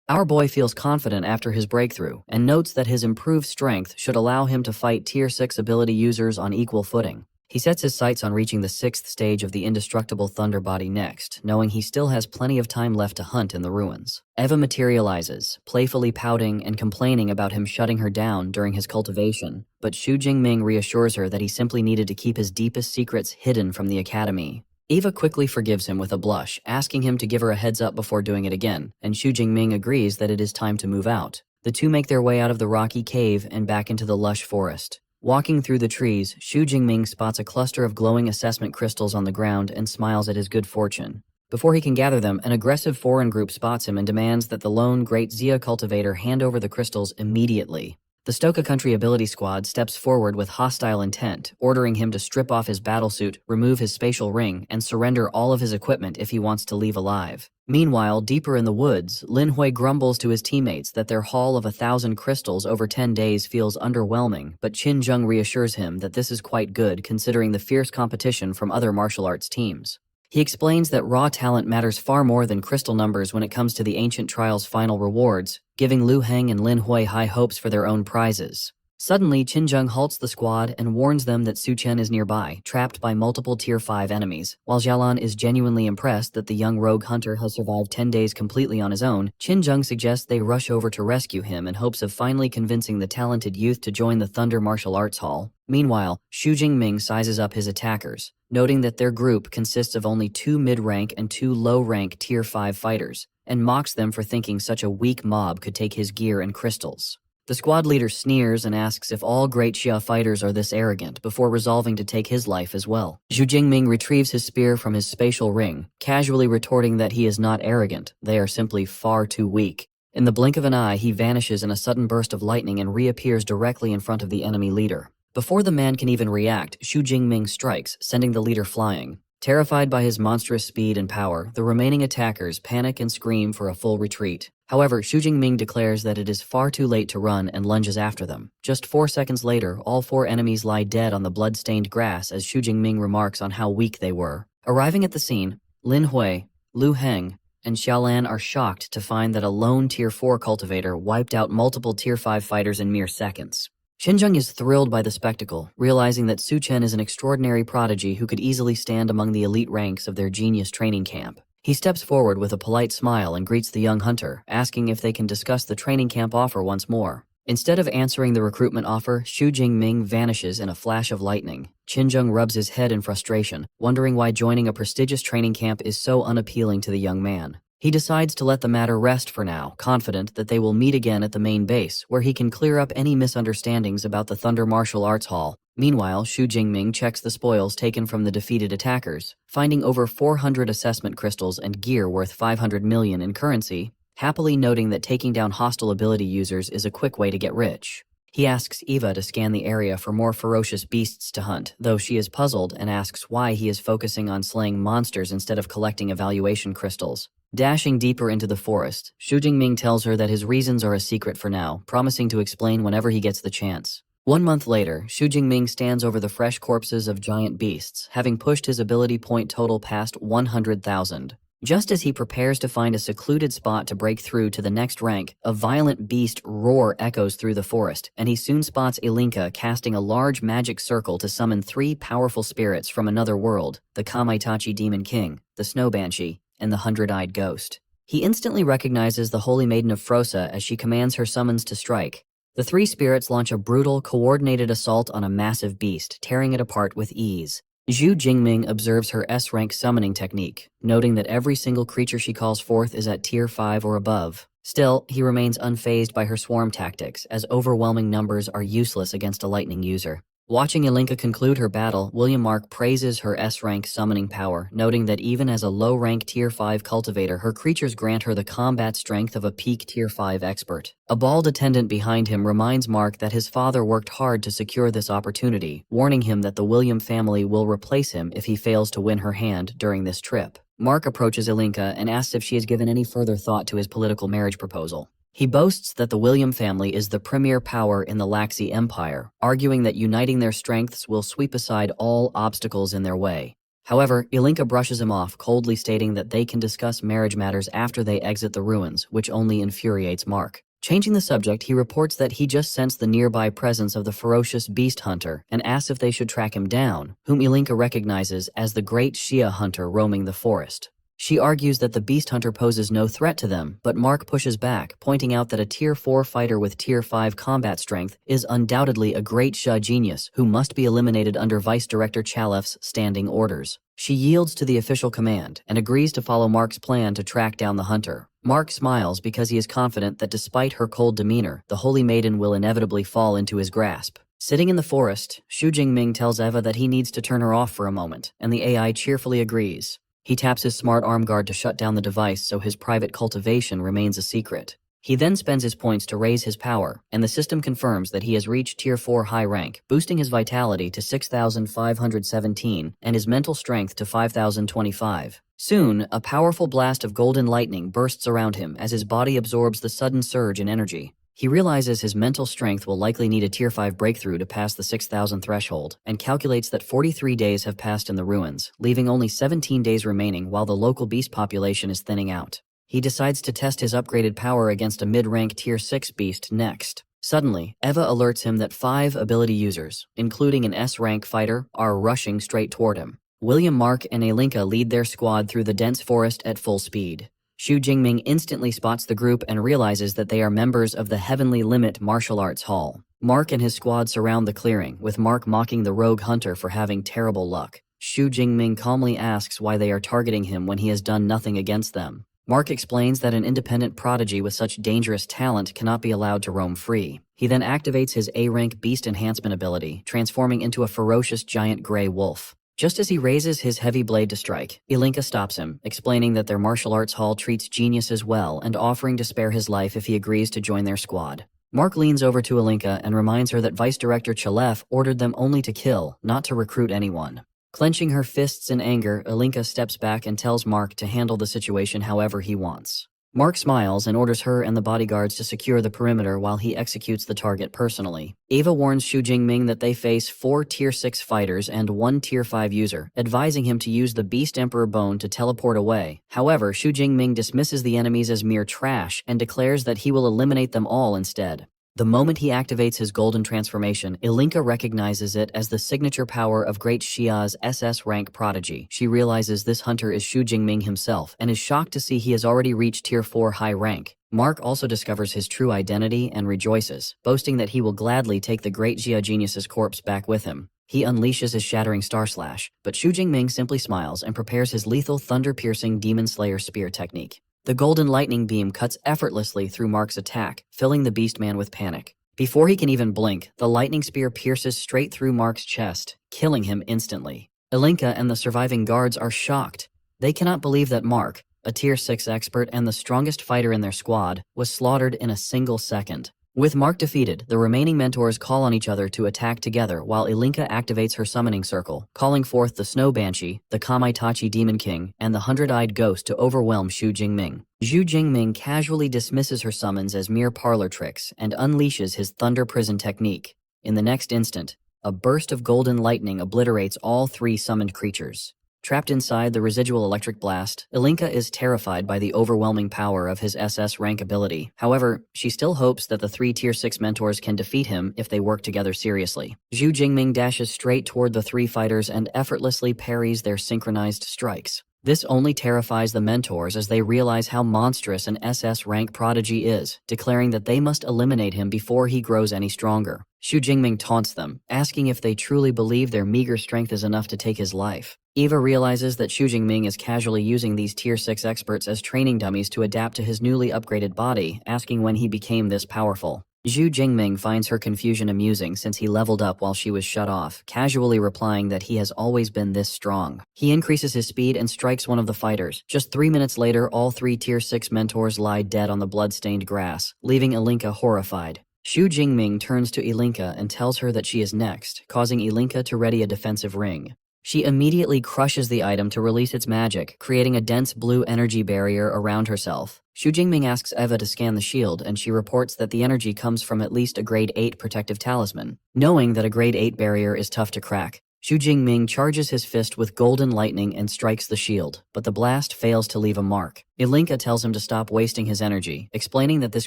Our boy feels confident after his breakthrough and notes that his improved strength should allow him to fight Tier 6 ability users on equal footing. He sets his sights on reaching the 6th stage of the indestructible Thunder Body next, knowing he still has plenty of time left to hunt in the ruins. Eva materializes, playfully pouting and complaining about him shutting her down during his cultivation, but Xu Jingming reassures her that he simply needed to keep his deepest secrets hidden from the academy. Eva quickly forgives him with a blush, asking him to give her a heads up before doing it again, and Xu Jingming agrees that it is time to move out. The two make their way out of the rocky cave and back into the lush forest. Walking through the trees, Xu Jingming spots a cluster of glowing assessment crystals on the ground and smiles at his good fortune. Before he can gather them, an aggressive foreign group spots him and demands that the lone Great Zia cultivator hand over the crystals immediately. The Stoka Country Ability Squad steps forward with hostile intent, ordering him to strip off his battlesuit, remove his spatial ring, and surrender all of his equipment if he wants to leave alive. Meanwhile, deeper in the woods, Lin Hui grumbles to his teammates that their haul of 1,000 crystals over 10 days feels underwhelming, but Qin Zheng reassures him that this is quite good considering the fierce competition from other martial arts teams. He explains that raw talent matters far more than crystal numbers when it comes to the Ancient Trial's final rewards, giving Lu Heng and Lin Hui high hopes for their own prizes. Suddenly, Qin Zheng halts the squad and warns them that Su Chen is nearby, trapped by multiple Tier 5 enemies. While Xiaolan is genuinely impressed that the young rogue hunter has survived 10 days completely on his own, Qin Zheng suggests they rush over to rescue him in hopes of finally convincing the talented youth to join the Thunder Martial Arts Hall. Meanwhile, Xu Jingming sizes up his attackers, noting that their group consists of only 2 mid-rank and 2 low-rank Tier 5 fighters, and mocks them for thinking such a weak mob could take his gear and crystals. The squad leader sneers and asks if all great Xia fighters are this arrogant before resolving to take his life as well. Xu Jingming retrieves his spear from his spatial ring, casually retorting that he is not arrogant, they are simply far too weak. In the blink of an eye, he vanishes in a sudden burst of lightning and reappears directly in front of the enemy leader. Before the man can even react, Xu Jingming strikes, sending the leader flying. Terrified by his monstrous speed and power, the remaining attackers panic and scream for a full retreat. However, Xu Jingming declares that it is far too late to run and lunges after them. Just 4 seconds later, all 4 enemies lie dead on the blood-stained grass as Xu Jingming remarks on how weak they were. Arriving at the scene, Lin Hui, Lu Heng, and Xiaolan are shocked to find that a lone Tier 4 cultivator wiped out multiple Tier 5 fighters in mere seconds. Xinzheng is thrilled by the spectacle, realizing that Su Chen is an extraordinary prodigy who could easily stand among the elite ranks of their genius training camp. He steps forward with a polite smile and greets the young hunter, asking if they can discuss the training camp offer once more. Instead of answering the recruitment offer, Xu Jingming vanishes in a flash of lightning. Qinzheng rubs his head in frustration, wondering why joining a prestigious training camp is so unappealing to the young man. He decides to let the matter rest for now, confident that they will meet again at the main base, where he can clear up any misunderstandings about the Thunder Martial Arts Hall. Meanwhile, Xu Jingming checks the spoils taken from the defeated attackers, finding over 400 assessment crystals and gear worth 500 million in currency, happily noting that taking down hostile ability users is a quick way to get rich. He asks Eva to scan the area for more ferocious beasts to hunt, though she is puzzled and asks why he is focusing on slaying monsters instead of collecting evaluation crystals. Dashing deeper into the forest, Xu Jingming tells her that his reasons are a secret for now, promising to explain whenever he gets the chance. 1 month later, Xu Jingming stands over the fresh corpses of giant beasts, having pushed his ability point total past 100,000. Just as he prepares to find a secluded spot to break through to the next rank, a violent beast roar echoes through the forest, and he soon spots Ilinka casting a large magic circle to summon 3 powerful spirits from another world, the Kamaitachi Demon King, the Snow Banshee, and the 100-eyed Ghost. He instantly recognizes the Holy Maiden of Frosa as she commands her summons to strike. The 3 spirits launch a brutal, coordinated assault on a massive beast, tearing it apart with ease. Xu Jingming observes her S-rank summoning technique, noting that every single creature she calls forth is at Tier 5 or above. Still, he remains unfazed by her swarm tactics, as overwhelming numbers are useless against a lightning user. Watching Ilinka conclude her battle, William Mark praises her S-rank summoning power, noting that even as a low-rank Tier 5 cultivator, her creatures grant her the combat strength of a peak Tier 5 expert. A bald attendant behind him reminds Mark that his father worked hard to secure this opportunity, warning him that the William family will replace him if he fails to win her hand during this trip. Mark approaches Ilinka and asks if she has given any further thought to his political marriage proposal. He boasts that the William family is the premier power in the Laxi Empire, arguing that uniting their strengths will sweep aside all obstacles in their way. However, Ilinka brushes him off, coldly stating that they can discuss marriage matters after they exit the ruins, which only infuriates Mark. Changing the subject, he reports that he just sensed the nearby presence of the ferocious beast hunter and asks if they should track him down, whom Ilinka recognizes as the great Shia hunter roaming the forest. She argues that the beast hunter poses no threat to them, but Mark pushes back, pointing out that a Tier 4 fighter with Tier 5 combat strength is undoubtedly a great Shia genius who must be eliminated under Vice Director Chalef's standing orders. She yields to the official command and agrees to follow Mark's plan to track down the hunter. Mark smiles because he is confident that despite her cold demeanor, the Holy Maiden will inevitably fall into his grasp. Sitting in the forest, Xu Jingming tells Eva that he needs to turn her off for a moment, and the AI cheerfully agrees. He taps his smart arm guard to shut down the device so his private cultivation remains a secret. He then spends his points to raise his power, and the system confirms that he has reached Tier 4 high rank, boosting his vitality to 6,517 and his mental strength to 5,025. Soon, a powerful blast of golden lightning bursts around him as his body absorbs the sudden surge in energy. He realizes his mental strength will likely need a Tier 5 breakthrough to pass the 6,000 threshold, and calculates that 43 days have passed in the ruins, leaving only 17 days remaining while the local beast population is thinning out. He decides to test his upgraded power against a mid-rank Tier 6 beast next. Suddenly, Eva alerts him that 5 ability users, including an S-rank fighter, are rushing straight toward him. William, Mark, and Ilinka lead their squad through the dense forest at full speed. Xu Jingming instantly spots the group and realizes that they are members of the Heavenly Limit Martial Arts Hall. Mark and his squad surround the clearing, with Mark mocking the rogue hunter for having terrible luck. Xu Jingming calmly asks why they are targeting him when he has done nothing against them. Mark explains that an independent prodigy with such dangerous talent cannot be allowed to roam free. He then activates his A-rank beast enhancement ability, transforming into a ferocious giant gray wolf. Just as he raises his heavy blade to strike, Ilinka stops him, explaining that their martial arts hall treats geniuses well and offering to spare his life if he agrees to join their squad. Mark leans over to Ilinka and reminds her that Vice Director Chalef ordered them only to kill, not to recruit anyone. Clenching her fists in anger, Ilinka steps back and tells Mark to handle the situation however he wants. Mark smiles and orders her and the bodyguards to secure the perimeter while he executes the target personally. Eva warns Xu Jingming that they face 4 Tier 6 fighters and 1 Tier 5 user, advising him to use the Beast Emperor Bone to teleport away. However, Xu Jingming dismisses the enemies as mere trash and declares that he will eliminate them all instead. The moment he activates his golden transformation, Ilinka recognizes it as the signature power of Great Xia's SS rank prodigy. She realizes this hunter is Xu Jingming himself and is shocked to see he has already reached Tier 4 high rank. Mark also discovers his true identity and rejoices, boasting that he will gladly take the Great Xia genius's corpse back with him. He unleashes his shattering Star Slash, but Xu Jingming simply smiles and prepares his lethal thunder-piercing Demon Slayer spear technique. The golden lightning beam cuts effortlessly through Mark's attack, filling the Beastman with panic. Before he can even blink, the lightning spear pierces straight through Mark's chest, killing him instantly. Ilinka and the surviving guards are shocked. They cannot believe that Mark, a Tier 6 expert and the strongest fighter in their squad, was slaughtered in a single second. With Mark defeated, the remaining mentors call on each other to attack together while Ilinka activates her summoning circle, calling forth the Snow Banshee, the Kamaitachi Demon King, and the Hundred-Eyed Ghost to overwhelm Xu Jingming. Xu Jingming casually dismisses her summons as mere parlor tricks and unleashes his Thunder Prison technique. In the next instant, a burst of golden lightning obliterates all 3 summoned creatures. Trapped inside the residual electric blast, Ilinka is terrified by the overwhelming power of his SS rank ability. However, she still hopes that the 3 Tier 6 mentors can defeat him if they work together seriously. Xu Jingming dashes straight toward the 3 fighters and effortlessly parries their synchronized strikes. This only terrifies the mentors as they realize how monstrous an SS rank prodigy is, declaring that they must eliminate him before he grows any stronger. Xu Jingming taunts them, asking if they truly believe their meager strength is enough to take his life. Eva realizes that Xu Jingming is casually using these Tier 6 experts as training dummies to adapt to his newly upgraded body, asking when he became this powerful. Xu Jingming finds her confusion amusing since he leveled up while she was shut off, casually replying that he has always been this strong. He increases his speed and strikes one of the fighters. Just 3 minutes later, all 3 Tier 6 mentors lie dead on the blood-stained grass, leaving Ilinka horrified. Xu Jingming turns to Ilinka and tells her that she is next, causing Ilinka to ready a defensive ring. She immediately crushes the item to release its magic, creating a dense blue energy barrier around herself. Xu Jingming asks Eva to scan the shield, and she reports that the energy comes from at least a Grade 8 protective talisman. Knowing that a Grade 8 barrier is tough to crack, Xu Jingming charges his fist with golden lightning and strikes the shield, but the blast fails to leave a mark. Ilinka tells him to stop wasting his energy, explaining that this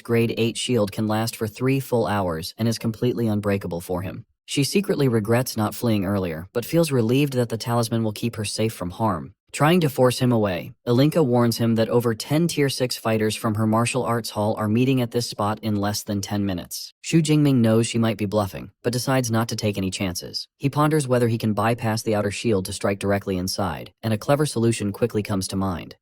grade 8 shield can last for 3 full hours and is completely unbreakable for him. She secretly regrets not fleeing earlier, but feels relieved that the talisman will keep her safe from harm. Trying to force him away, Ilinka warns him that over 10 Tier 6 fighters from her martial arts hall are meeting at this spot in less than 10 minutes. Xu Jingming knows she might be bluffing, but decides not to take any chances. He ponders whether he can bypass the outer shield to strike directly inside, and a clever solution quickly comes to mind.